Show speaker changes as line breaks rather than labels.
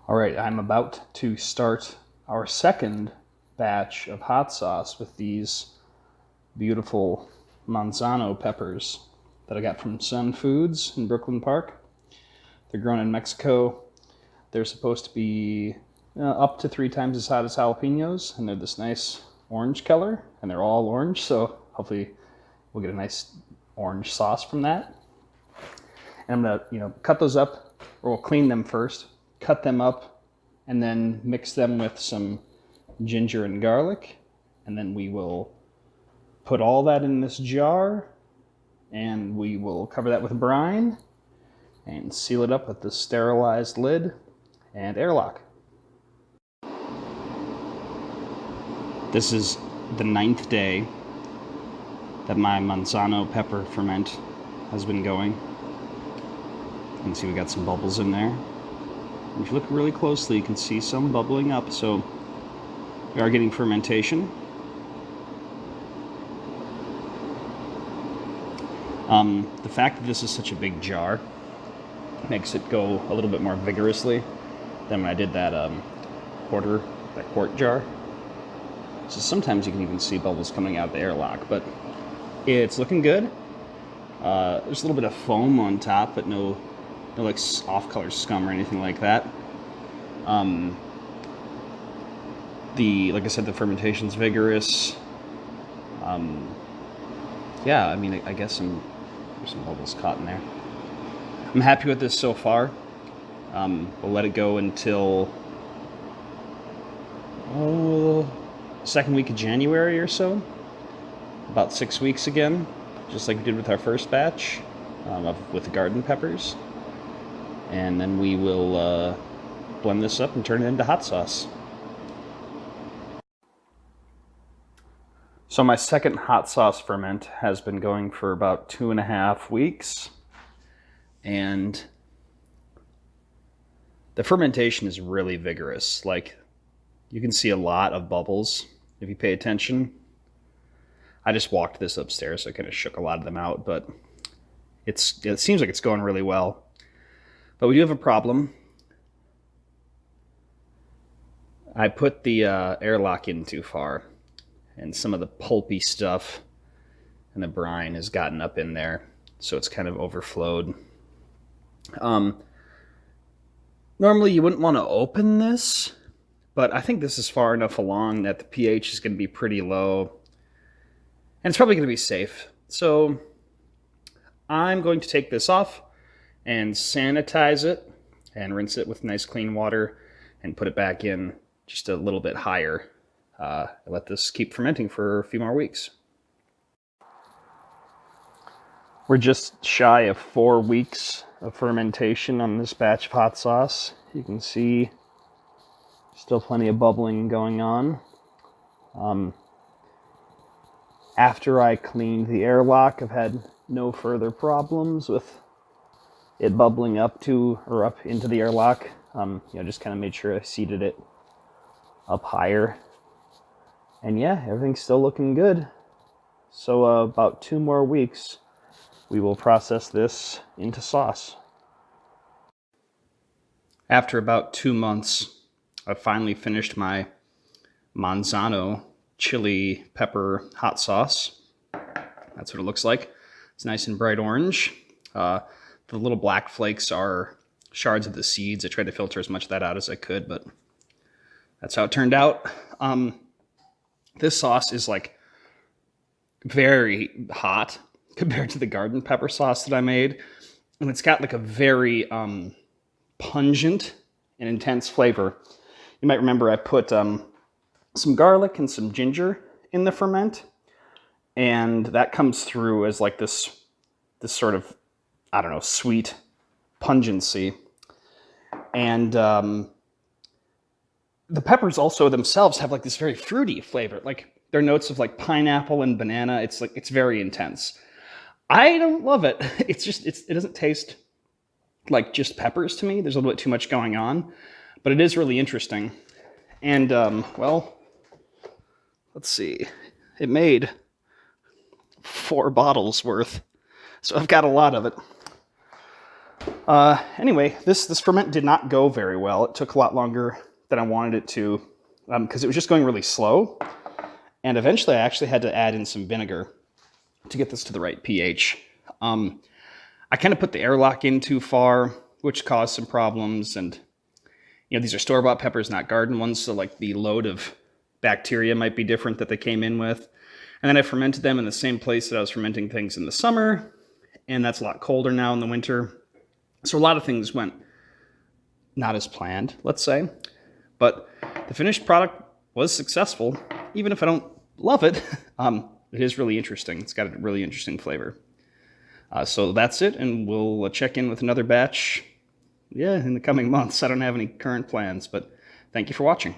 All right, I'm about to start our second batch of hot sauce with these beautiful Manzano peppers that I got from Sun Foods in Brooklyn Park. They're grown in Mexico. They're supposed to be up to 3 times as hot as jalapenos, and they're this nice orange color, and they're all orange, so hopefully we'll get a nice orange sauce from that. And I'm gonna, cut those up, or we'll clean them first, cut them up, and then mix them with some ginger and garlic. And then we will put all that in this jar, and we will cover that with brine and seal it up with the sterilized lid and airlock. This is the 9th day that my Manzano pepper ferment has been going. You can see we got some bubbles in there. And if you look really closely, you can see some bubbling up, so we are getting fermentation. The fact that this is such a big jar makes it go a little bit more vigorously than when I did that quart jar. So sometimes you can even see bubbles coming out of the airlock, but it's looking good. There's a little bit of foam on top, but no like off-color scum or anything like that. Like I said, the fermentation's vigorous. Yeah, I mean, I guess there's some bubbles caught in there. I'm happy with this so far. We'll let it go until second week of January or so. About 6 weeks again, just like we did with our first batch with the garden peppers. And then we will blend this up and turn it into hot sauce. So my second hot sauce ferment has been going for about 2.5 weeks. And the fermentation is really vigorous. Like, you can see a lot of bubbles if you pay attention. I just walked this upstairs, so I kind of shook a lot of them out, but it seems like it's going really well. But we do have a problem. I put the airlock in too far, and some of the pulpy stuff and the brine has gotten up in there, so it's kind of overflowed. Normally you wouldn't want to open this, but I think this is far enough along that the pH is going to be pretty low, and it's probably going to be safe. So I'm going to take this off and sanitize it and rinse it with nice clean water and put it back in just a little bit higher. Let this keep fermenting for a few more weeks. We're just shy of 4 weeks of fermentation on this batch of hot sauce. You can see still plenty of bubbling going on. After I cleaned the airlock, I've had no further problems with it bubbling up to or up into the airlock. Just kind of made sure I seated it up higher. And yeah, everything's still looking good. So about 2 more weeks, we will process this into sauce. After about 2 months, I finally finished my Manzano chili pepper hot sauce. That's what it looks like. It's nice and bright orange. The little black flakes are shards of the seeds. I tried to filter as much of that out as I could, but that's how it turned out. This sauce is like very hot compared to the garden pepper sauce that I made. And it's got like a very pungent and intense flavor. You might remember I put some garlic and some ginger in the ferment. And that comes through as like this sort of, I don't know, sweet pungency. And the peppers also themselves have like this very fruity flavor. Like, there are notes of like pineapple and banana. It's very intense. I don't love it. It doesn't taste like just peppers to me. There's a little bit too much going on, but it is really interesting. And well, let's see. It made 4 bottles worth, so I've got a lot of it. Anyway, this ferment did not go very well. It took a lot longer than I wanted it to because it was just going really slow. And eventually I actually had to add in some vinegar to get this to the right pH. I kind of put the airlock in too far, which caused some problems. And, these are store-bought peppers, not garden ones. So like the load of bacteria might be different that they came in with. And then I fermented them in the same place that I was fermenting things in the summer. And that's a lot colder now in the winter. So a lot of things went not as planned, let's say. But the finished product was successful. Even if I don't love it, it is really interesting. It's got a really interesting flavor. So that's it, and we'll check in with another batch, in the coming months. I don't have any current plans, but thank you for watching.